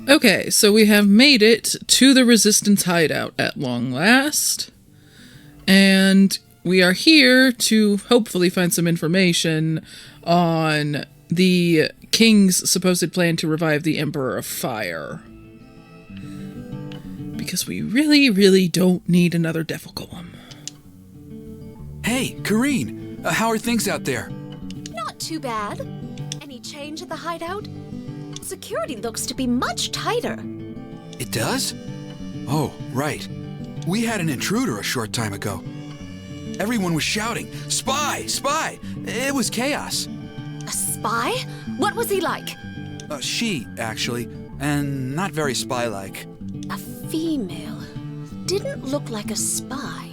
Okay, so we have made it to the Resistance hideout at long last. And we are here to hopefully find some information on the King's supposed plan to revive the Emperor of Fire. Because we really, really don't need another Devil Golem. Hey, Kareen, how are things out there? Not too bad. Any change at the hideout? Security looks to be much tighter. It does? Oh, right. We had an intruder a short time ago. Everyone was shouting, "Spy! Spy!" It was chaos. A spy? What was he like? She, actually, and not very spy-like. A female. Didn't look like a spy.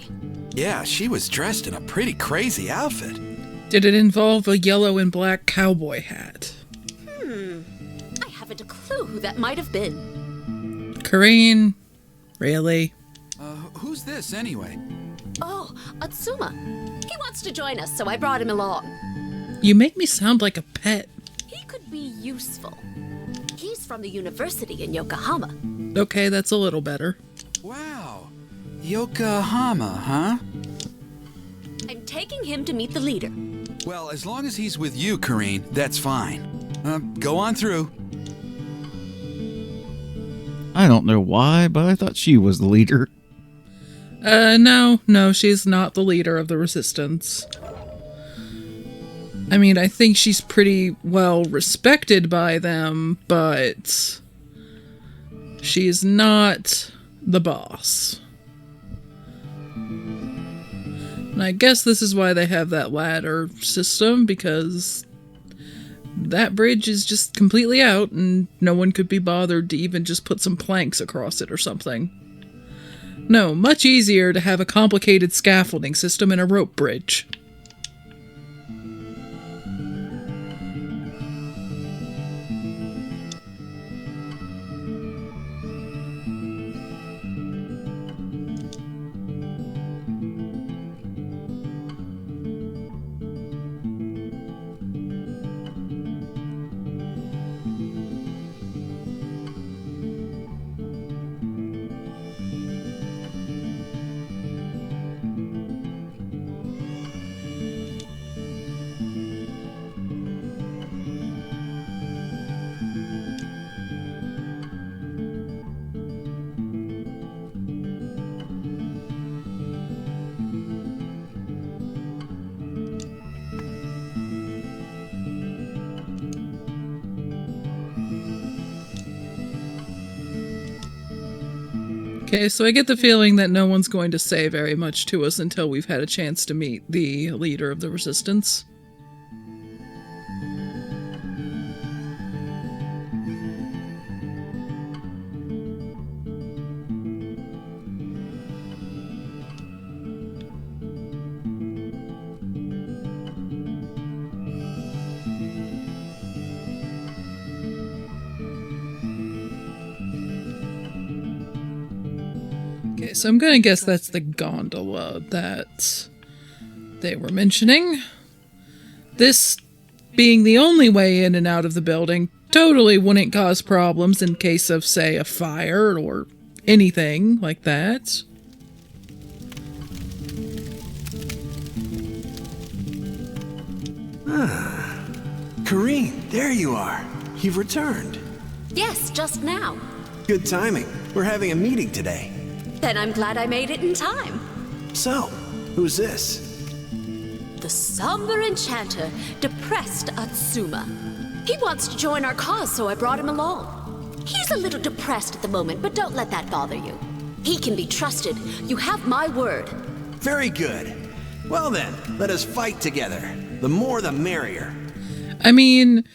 Yeah, she was dressed in a pretty crazy outfit. Did it involve a yellow and black cowboy hat? I haven't a clue who that might have been. Kareen? Really? Who's this, anyway? Oh, Atsuma. He wants to join us, so I brought him along. You make me sound like a pet. He could be useful. He's from the university in Yokohama. Okay, that's a little better. Wow. Yokohama, huh? I'm taking him to meet the leader. Well, as long as he's with you, Kareen, that's fine. Go on through. I don't know why, but I thought she was the leader. No, she's not the leader of the Resistance. I mean, I think she's pretty well respected by them, but she's not the boss. And I guess this is why they have that ladder system, because that bridge is just completely out and no one could be bothered to even just put some planks across it or something. No, much easier to have a complicated scaffolding system and a rope bridge. Okay, so I get the feeling that no one's going to say very much to us until we've had a chance to meet the leader of the Resistance. Okay, so I'm gonna guess that's the gondola that they were mentioning. This being the only way in and out of the building totally wouldn't cause problems in case of, say, a fire or anything like that. Kareen, there you are. You've returned. Yes, just now. Good timing. We're having a meeting today. Then I'm glad I made it in time. So, who's this? The somber enchanter, depressed Atsuma. He wants to join our cause, so I brought him along. He's a little depressed at the moment, but don't let that bother you. He can be trusted. You have my word. Very good. Well then, let us fight together. The more the merrier. I mean,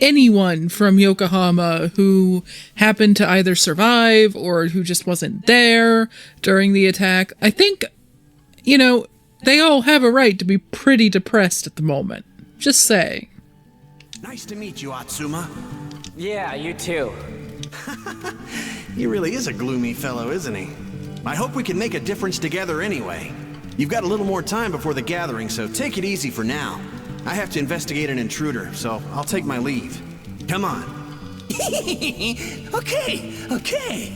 anyone from Yokohama who happened to either survive or who just wasn't there during the attack, I think, you know, they all have a right to be pretty depressed at the moment. Just say. Nice to meet you, Atsuma. Yeah, you too. He really is a gloomy fellow, isn't he? I hope we can make a difference together anyway. You've got a little more time before the gathering, so take it easy for now. I have to investigate an intruder, so I'll take my leave. Come on. Okay.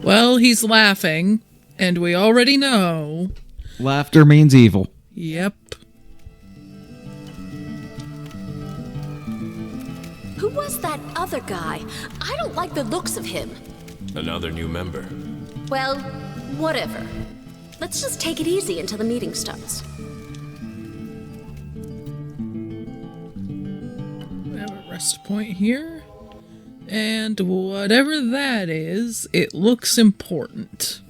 Well, he's laughing, and we already know. Laughter means evil. Yep. Who was that other guy? I don't like the looks of him. Another new member. Well, whatever. Let's just take it easy until the meeting starts. We have a rest point here. And whatever that is, it looks important.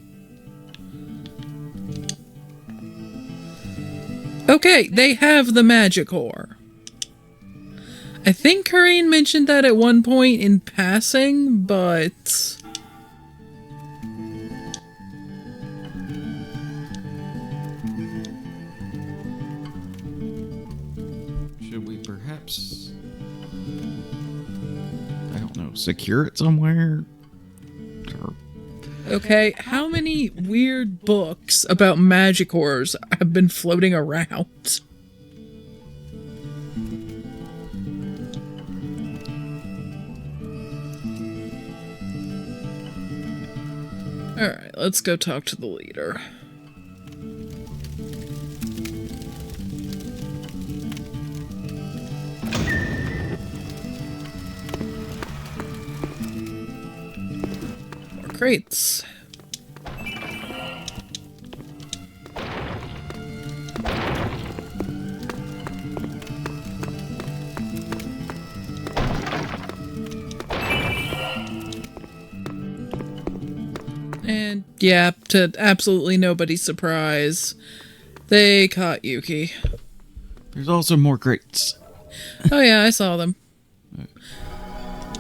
Okay, they have the magic ore. I think Karine mentioned that at one point in passing, but... Should we perhaps... I don't know, secure it somewhere? Or... Okay, how many weird books about magic ores have been floating around? Alright, let's go talk to the leader. More crates. And yeah, to absolutely nobody's surprise, they caught Yuki. There's also more crates. Oh yeah, I saw them.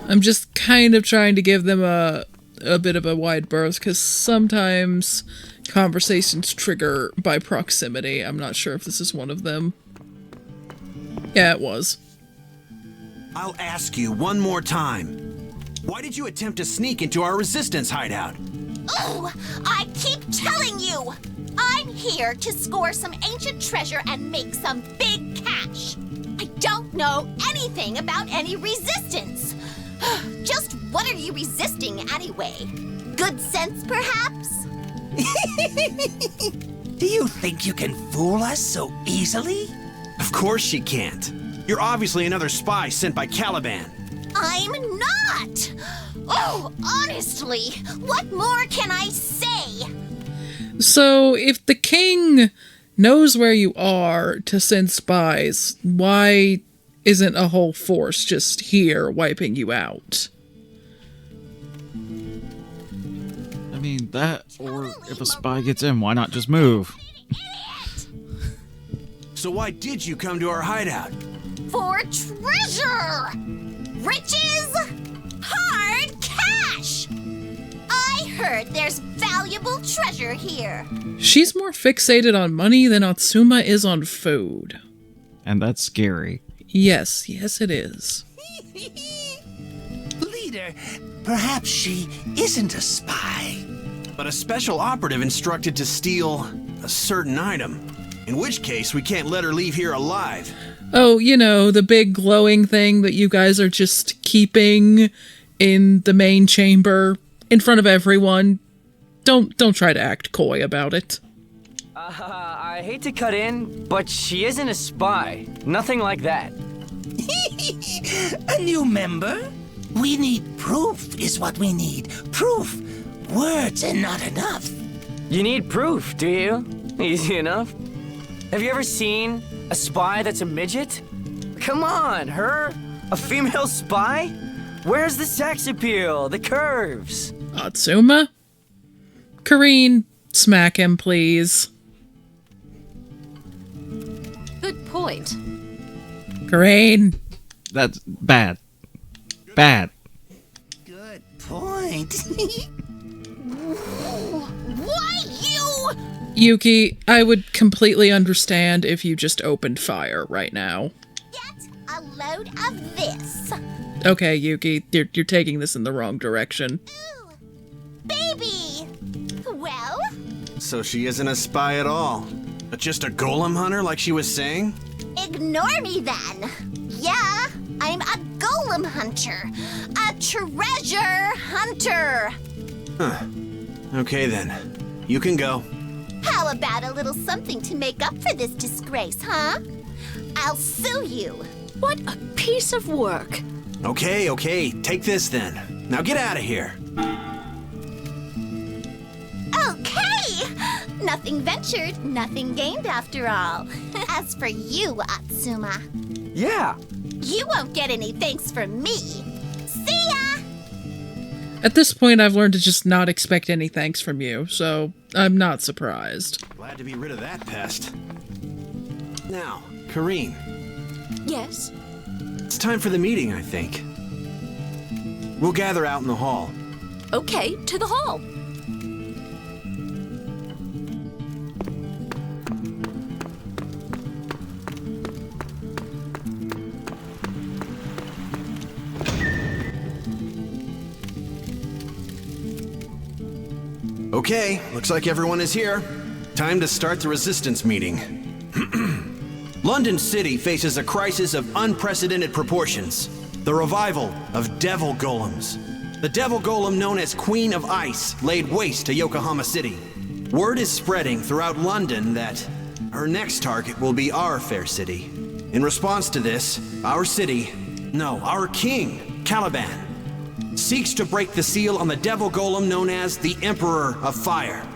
I'm just kind of trying to give them a bit of a wide berth, because sometimes conversations trigger by proximity. I'm not sure if this is one of them. Yeah, it was. I'll ask you one more time. Why did you attempt to sneak into our resistance hideout? Oh, I keep telling you! I'm here to score some ancient treasure and make some big cash. I don't know anything about any resistance. Just what are you resisting anyway? Good sense, perhaps? Do you think you can fool us so easily? Of course she can't. You're obviously another spy sent by Caliban. I'm not! Oh, honestly, what more can I say? So, if the king knows where you are to send spies, why isn't a whole force just here wiping you out? I mean, that, or if a spy gets in, why not just move? So why did you come to our hideout? For treasure! Riches! Hard cash! I heard there's valuable treasure here. She's more fixated on money than Atsuma is on food. And that's scary. Yes, yes it is. Leader, perhaps she isn't a spy. But a special operative instructed to steal a certain item. In which case, we can't let her leave here alive. Oh, you know, the big glowing thing that you guys are just keeping in the main chamber in front of everyone. Don't try to act coy about it. I hate to cut in, but she isn't a spy. Nothing like that. A new member? We need proof is what we need. Proof. Words are not enough. You need proof, do you? Easy enough. Have you ever seen a spy that's a midget? Come on, her? A female spy? Where's the sex appeal? The curves? Atsuma? Karine, smack him, please. Good point. Karine. That's bad. Bad. Good point. Why you? Yuki, I would completely understand if you just opened fire right now. Get a load of this. Okay, Yuki, you're taking this in the wrong direction. Ooh, baby. Well, So she isn't a spy at all. Just a golem hunter like she was saying? Ignore me then. Yeah, I'm a golem hunter. A treasure hunter. Huh. Okay then. You can go. How about a little something to make up for this disgrace, huh? I'll sue you. What a piece of work. Okay. Take this then. Now get out of here. Okay! Nothing ventured, nothing gained after all. As for you, Atsuma, Yeah. you won't get any thanks from me. See ya! At this point, I've learned to just not expect any thanks from you, so I'm not surprised. Glad to be rid of that pest. Now, Kareen, Yes? it's time for the meeting, I think. We'll gather out in the hall. Okay, to the hall. Okay, looks like everyone is here. Time to start the resistance meeting. London City faces a crisis of unprecedented proportions. The revival of devil golems. The devil golem known as Queen of Ice laid waste to Yokohama City. Word is spreading throughout London that her next target will be our fair city. In response to this, our king, Caliban, seeks to break the seal on the devil golem known as the Emperor of Fire,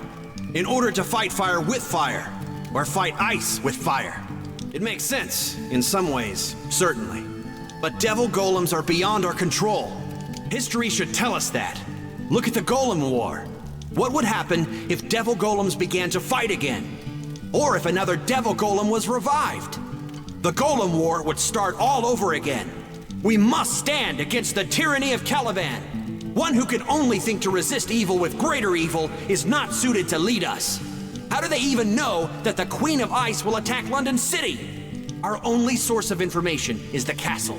in order to fight fire with fire, or fight ice with fire. It makes sense, in some ways, certainly. But devil golems are beyond our control. History should tell us that. Look at the Golem War. What would happen if devil golems began to fight again? Or if another devil golem was revived? The Golem War would start all over again. We must stand against the tyranny of Caliban. One who can only think to resist evil with greater evil is not suited to lead us. How do they even know that the Queen of Ice will attack London City? Our only source of information is the castle.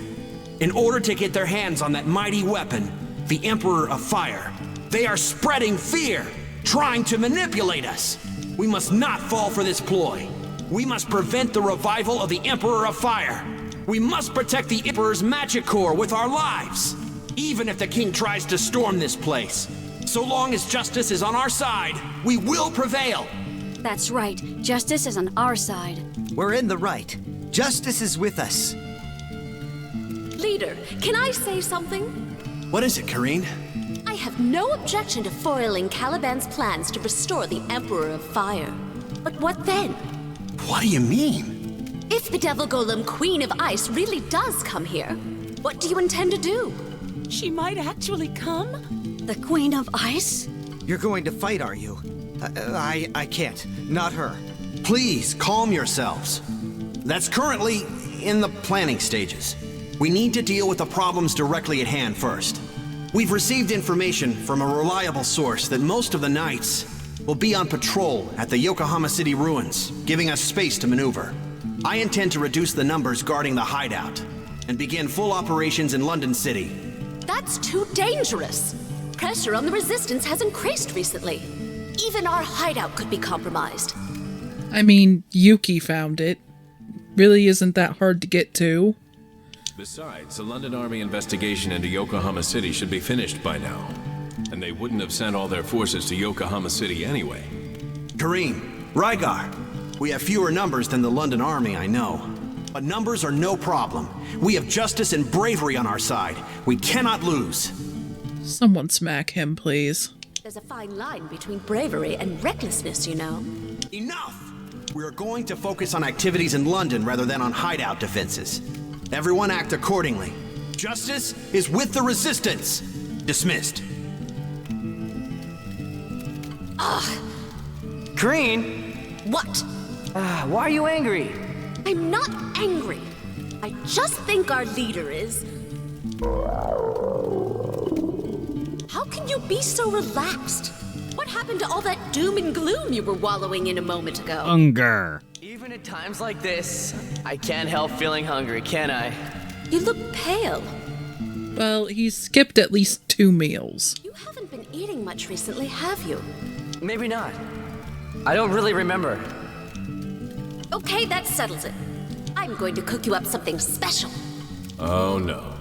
In order to get their hands on that mighty weapon, the Emperor of Fire, they are spreading fear, trying to manipulate us. We must not fall for this ploy. We must prevent the revival of the Emperor of Fire. We must protect the Emperor's magic core with our lives, even if the king tries to storm this place. So long as justice is on our side, we will prevail. That's right. Justice is on our side. We're in the right. Justice is with us. Leader, can I say something? What is it, Kareen? I have no objection to foiling Caliban's plans to restore the Emperor of Fire. But what then? What do you mean? If the Devil Golem Queen of Ice really does come here, what do you intend to do? She might actually come? The Queen of Ice? You're going to fight, are you? I can't. Not her. Please, calm yourselves. That's currently in the planning stages. We need to deal with the problems directly at hand first. We've received information from a reliable source that most of the knights will be on patrol at the Yokohama City ruins, giving us space to maneuver. I intend to reduce the numbers guarding the hideout and begin full operations in London City. That's too dangerous. Pressure on the resistance has increased recently. Even our hideout could be compromised. I mean, Yuki found it. Really isn't that hard to get to. Besides, the London Army investigation into Yokohama City should be finished by now. And they wouldn't have sent all their forces to Yokohama City anyway. Kareem, Rygar, we have fewer numbers than the London Army, I know. But numbers are no problem. We have justice and bravery on our side. We cannot lose. Someone smack him, please. There's a fine line between bravery and recklessness, you know. Enough! We are going to focus on activities in London rather than on hideout defenses. Everyone act accordingly. Justice is with the resistance. Dismissed. Kareen? What? Why are you angry? I'm not angry. I just think our leader is... How can you be so relaxed? What happened to all that doom and gloom you were wallowing in a moment ago? Hunger. Even at times like this, I can't help feeling hungry, can I? You look pale. Well, he's skipped at least 2 meals. You haven't been eating much recently, have you? Maybe not. I don't really remember. Okay, that settles it. I'm going to cook you up something special. Oh no.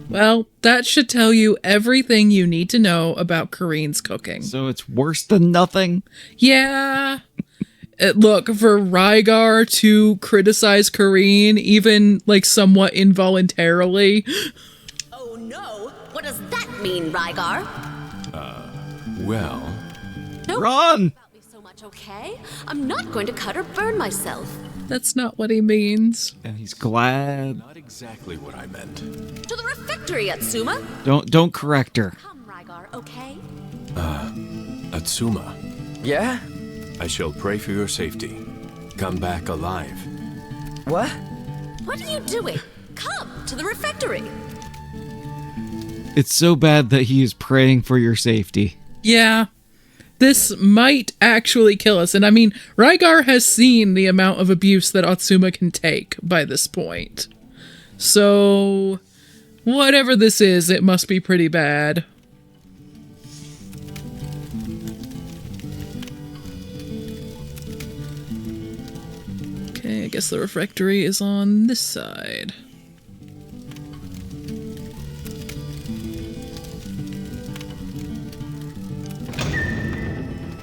Well, that should tell you everything you need to know about Kareen's cooking. So it's worse than nothing? Yeah. Look, for Rygar to criticize Kareen, even like somewhat involuntarily. Oh no! What does that mean, Rygar? Well... Don't Run! about me so much, okay? I'm not going to cut or burn myself. That's not what he means. And he's glad. Not exactly what I meant. To the refectory, Atsuma! Don't correct her. Come, Rygar, okay? Atsuma, Yeah? I shall pray for your safety. Come back alive. What? What are you doing? Come to the refectory. It's so bad that he is praying for your safety. Yeah. This might actually kill us. And I mean, Rygar has seen the amount of abuse that Atsuma can take by this point. So, whatever this is, it must be pretty bad. Okay, I guess the refectory is on this side.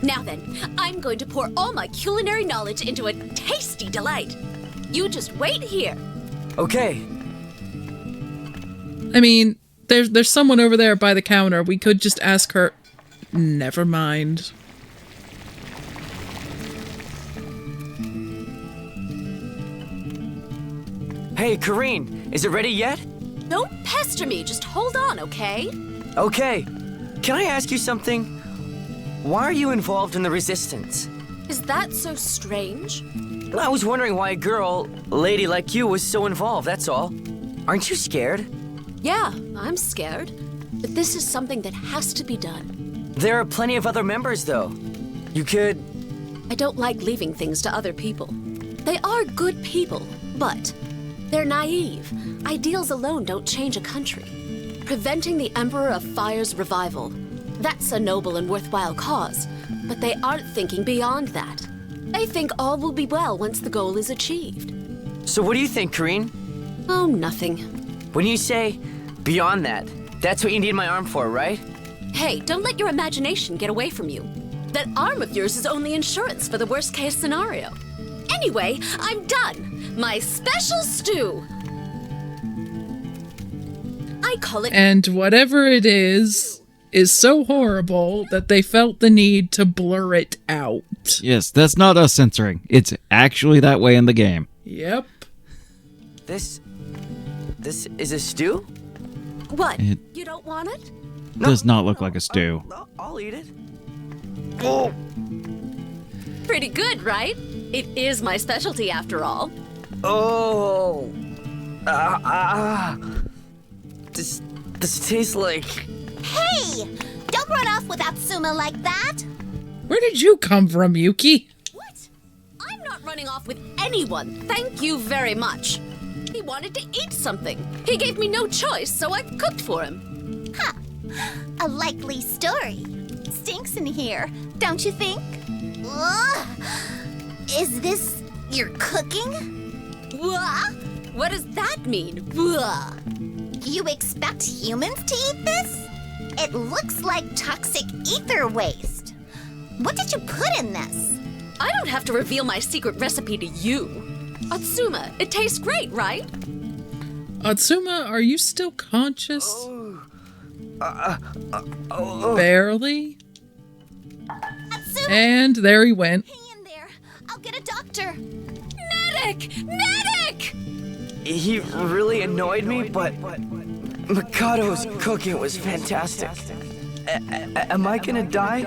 Now then, I'm going to pour all my culinary knowledge into a tasty delight. You just wait here. Okay. I mean, there's someone over there by the counter. We could just ask her. Never mind. Hey, Kareen, is it ready yet? Don't pester me, just hold on, okay? Okay. Can I ask you something? Why are you involved in the Resistance? Is that so strange? I was wondering why a girl, lady like you, was so involved, that's all. Aren't you scared? Yeah, I'm scared. But this is something that has to be done. There are plenty of other members, though. You could... I don't like leaving things to other people. They are good people, but they're naive. Ideals alone don't change a country. Preventing the Emperor of Fire's revival, that's a noble and worthwhile cause, but they aren't thinking beyond that. They think all will be well once the goal is achieved. So what do you think, Kareen? Oh, nothing. When you say beyond that, that's what you need my arm for, right? Hey, don't let your imagination get away from you. That arm of yours is only insurance for the worst case scenario. Anyway, I'm done. My special stew. I call it... And whatever it is so horrible that they felt the need to blur it out. Yes, that's not us censoring. It's actually that way in the game. Yep. This is a stew? What? It You don't want it? does not look like a stew. I'll eat it. Pretty good, right? It is my specialty after all. Oh. This tastes like... Hey! Don't run off with Atsuma like that! Where did you come from, Yuki? What? I'm not running off with anyone. Thank you very much. He wanted to eat something. He gave me no choice, so I cooked for him. Huh. A likely story. Stinks in here, don't you think? Ugh. Is this your cooking? What? What does that mean? Ugh. You expect humans to eat this? It looks like toxic ether waste. What did you put in this? I don't have to reveal my secret recipe to you. Atsuma, it tastes great, right? Atsuma, are you still conscious? Barely. Atsuma, And there he went. hang in there. I'll get a doctor. Medic! Medic! He really annoyed me, but Mikado's cooking was fantastic. Am I gonna die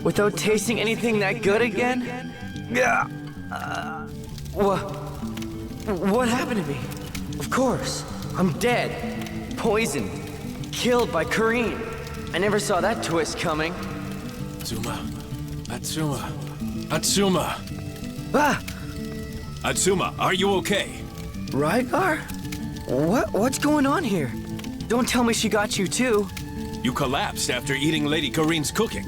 without tasting anything that good again? Yeah. What happened to me? Of course, I'm dead, poisoned, killed by Kareen. I never saw that twist coming. Atsuma. Atsuma. Ah, Atsuma, are you okay? Rygar? What's going on here? Don't tell me she got you too. You collapsed after eating Lady Kareen's cooking.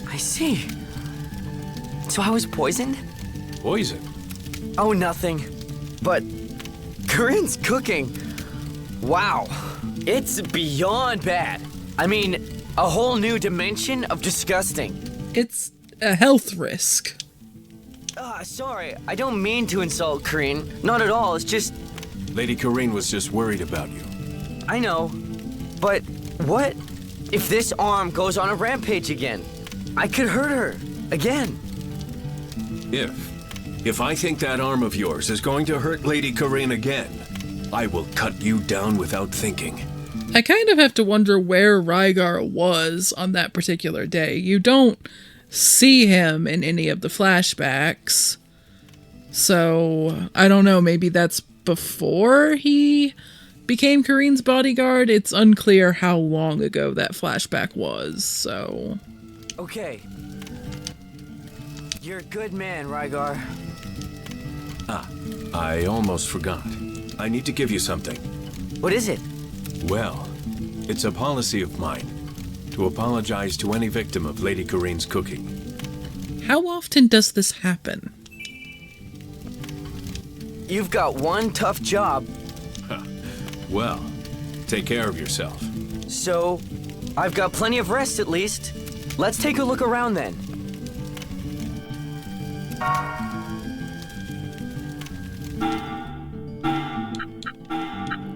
I see. So I was poisoned? Poison? Oh, nothing. But Corinne's cooking. Wow. It's beyond bad. I mean, a whole new dimension of disgusting. It's a health risk. Sorry. I don't mean to insult Corinne. Not at all. It's just... Lady Corinne was just worried about you. I know. But what if this arm goes on a rampage again? I could hurt her. Again. If I think that arm of yours is going to hurt Lady Corinne again, I will cut you down without thinking. I kind of have to wonder where Rygar was on that particular day. You don't see him in any of the flashbacks. So, I don't know, maybe that's before he became Corinne's bodyguard? It's unclear how long ago that flashback was, so... Okay. You're a good man, Rygar. I almost forgot. I need to give you something. What is it? Well, it's a policy of mine to apologize to any victim of Lady Corinne's cooking. How often does this happen? You've got one tough job. Well, take care of yourself. So, I've got plenty of rest at least. Let's take a look around then.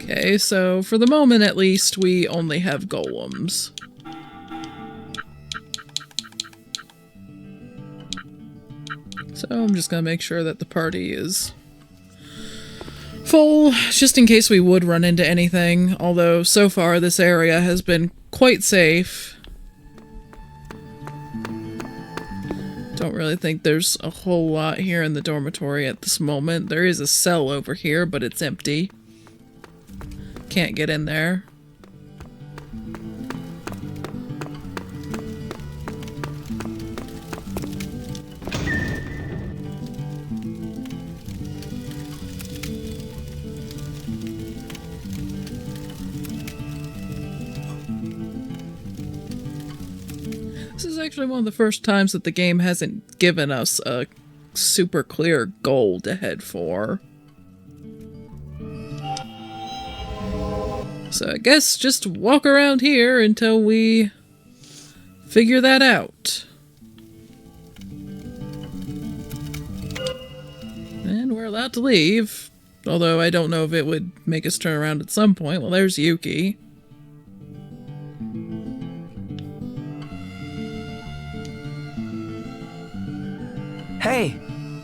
Okay, so for the moment at least, we only have golems. So I'm just gonna make sure that the party is full, just in case we would run into anything, although so far this area has been quite safe. Don't really think there's a whole lot here in the dormitory at this moment. There is a cell over here, but it's empty. Can't get in there. This is actually one of the first times that the game hasn't given us a super clear goal to head for. So I guess just walk around here until we figure that out. And we're allowed to leave. Although I don't know if it would make us turn around at some point. Well, there's Yuki. Hey,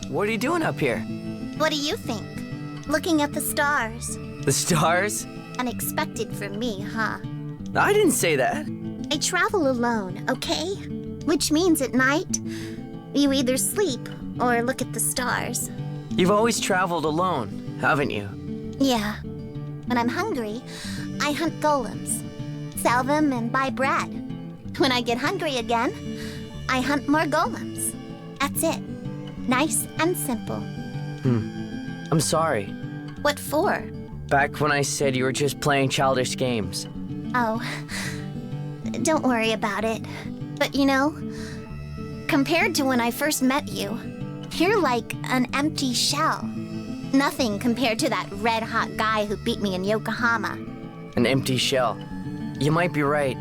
what are you doing up here? What do you think? Looking at the stars. The stars? Unexpected for me, huh? I didn't say that. I travel alone, okay? Which means at night, you either sleep or look at the stars. You've always traveled alone, haven't you? Yeah. When I'm hungry, I hunt golems, sell them and buy bread. When I get hungry again, I hunt more golems. That's it. Nice and simple. I'm sorry. What for? Back when I said you were just playing childish games. Oh, don't worry about it. But you know, compared to when I first met you, you're like an empty shell. Nothing compared to that red-hot guy who beat me in Yokohama. An empty shell. You might be right.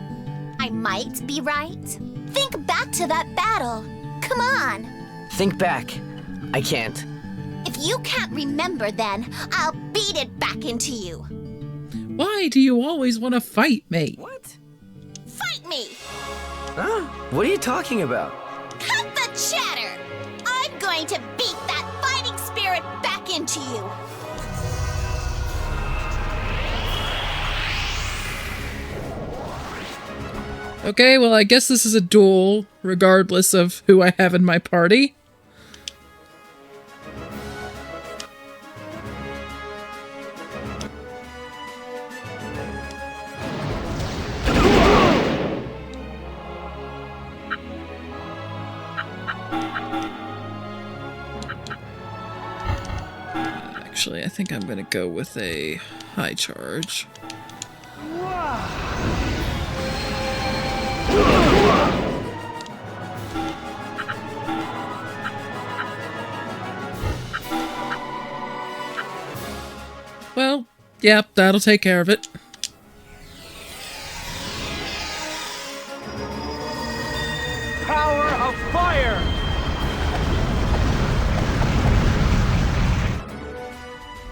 I might be right? Think back to that battle. Come on. Think back. I can't. If you can't remember then, I'll beat it back into you. Why do you always want to fight me? What? Fight me! Huh? What are you talking about? Cut the chatter! I'm going to beat that fighting spirit back into you. Okay, well I guess this is a duel, regardless of who I have in my party. Actually, I think I'm gonna go with a high charge. Well, yeah, that'll take care of it. Power of fire!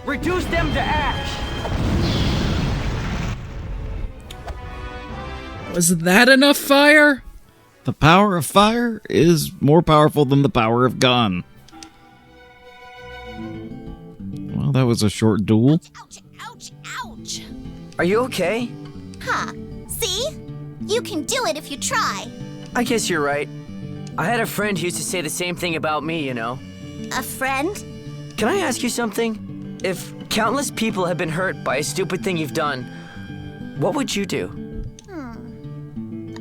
Reduce them to ash! Was that enough fire? The power of fire is more powerful than the power of gun. Well, that was a short duel. Ouch, ouch, ouch! Are you okay? Huh. See? You can do it if you try. I guess you're right. I had a friend who used to say the same thing about me, you know. A friend? Can I ask you something? If countless people have been hurt by a stupid thing you've done, what would you do?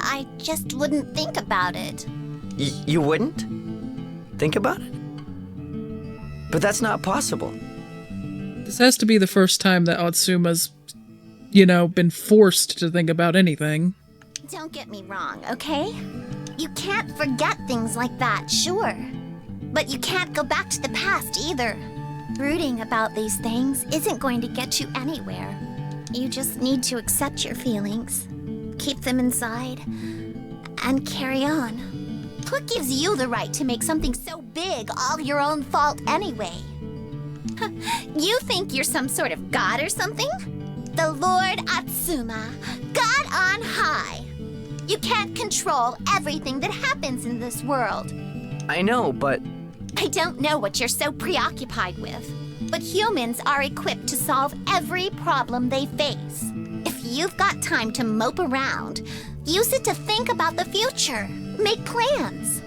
I just wouldn't think about it. You wouldn't? Think about it? But that's not possible. This has to be the first time that Atsuma's, been forced to think about anything. Don't get me wrong, okay? You can't forget things like that, sure. But you can't go back to the past either. Brooding about these things isn't going to get you anywhere. You just need to accept your feelings, keep them inside, and carry on. What gives you the right to make something so big all your own fault anyway? You think you're some sort of god or something? The Lord Atsuma, God on high. You can't control everything that happens in this world. I know, but... I don't know what you're so preoccupied with, but humans are equipped to solve every problem they face. If you've got time to mope around, use it to think about the future, make plans.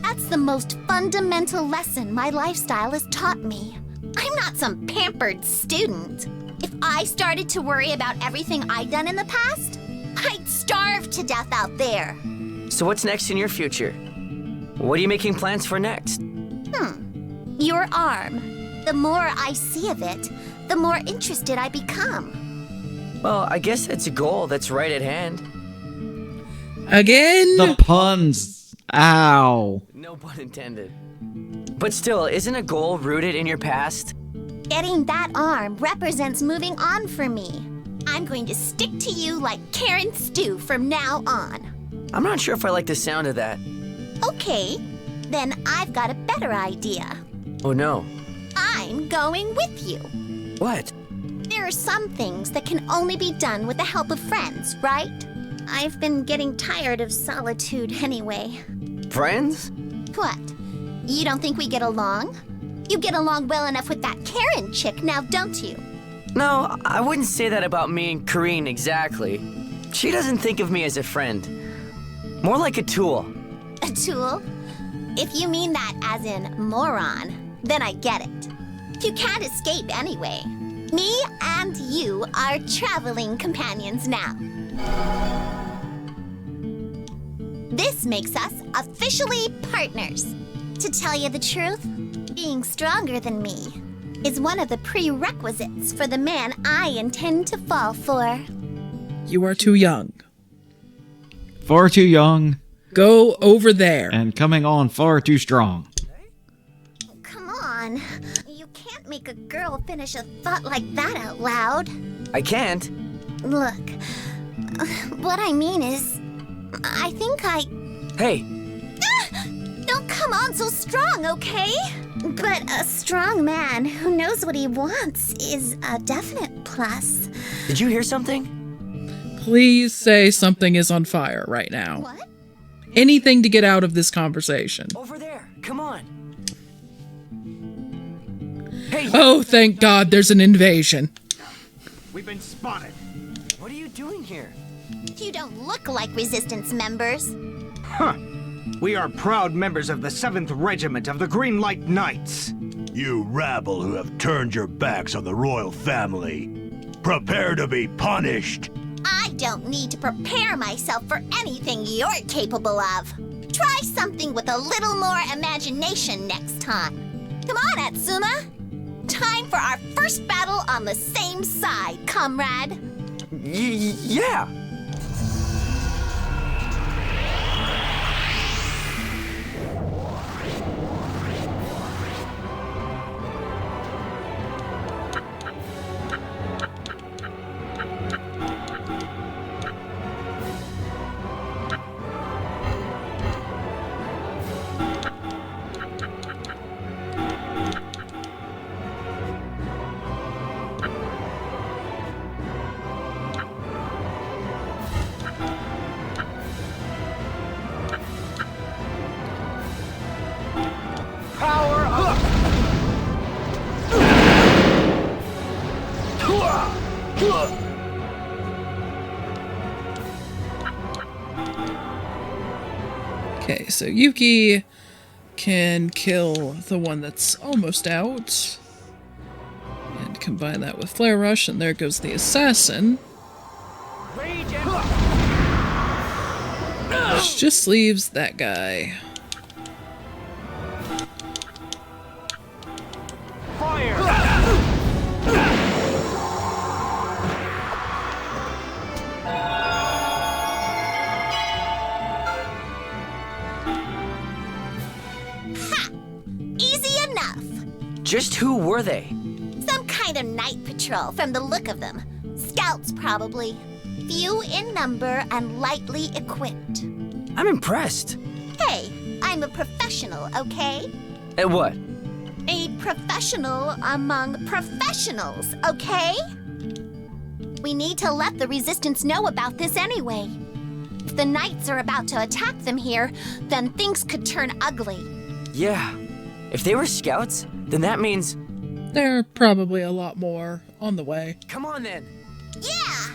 That's the most fundamental lesson my lifestyle has taught me. I'm not some pampered student. If I started to worry about everything I'd done in the past, I'd starve to death out there. So what's next in your future? What are you making plans for next? Your arm. The more I see of it, the more interested I become. Well, I guess it's a goal that's right at hand. Again? The puns. Ow. No pun intended. But still, isn't a goal rooted in your past? Getting that arm represents moving on for me. I'm going to stick to you like Karen Stew from now on. I'm not sure if I like the sound of that. Okay, then I've got a better idea. Oh no. I'm going with you. What? There are some things that can only be done with the help of friends, right? I've been getting tired of solitude anyway. Friends? What? You don't think we get along? You get along well enough with that Karen chick now, don't you? No, I wouldn't say that about me and Karine exactly. She doesn't think of me as a friend. More like a tool. A tool? If you mean that as in moron, then I get it. You can't escape anyway. Me and you are traveling companions now. This makes us officially partners. To tell you the truth, being stronger than me is one of the prerequisites for the man I intend to fall for. You are too young. Far too young. Go over there. And coming on far too strong. Come on. You can't make a girl finish a thought like that out loud. I can't. Look, what I mean is, I think I... Hey. Don't come on so strong, okay? But a strong man who knows what he wants is a definite plus. Did you hear something? Please say something is on fire right now. What? Anything to get out of this conversation. Over there. Come on. Hey. Oh, thank God there's an invasion. We've been spotted. What are you doing here? You don't look like Resistance members. Huh. We are proud members of the 7th Regiment of the Green Light Knights. You rabble who have turned your backs on the royal family. Prepare to be punished. I don't need to prepare myself for anything you're capable of. Try something with a little more imagination next time. Come on, Atsuma. Time for our first battle on the same side, comrade. Yeah. Okay, so Yuki can kill the one that's almost out. And combine that with Flare Rush, and there goes the assassin. Which just leaves that guy. Easy enough. Just who were they? Some kind of night patrol from the look of them. Scouts, probably. Few in number and lightly equipped. I'm impressed. Hey, I'm a professional, okay? At what? A professional among professionals, okay? We need to let the Resistance know about this anyway. If the Knights are about to attack them here, then things could turn ugly. Yeah. If they were scouts, then that means... There are probably a lot more on the way. Come on then. Yeah!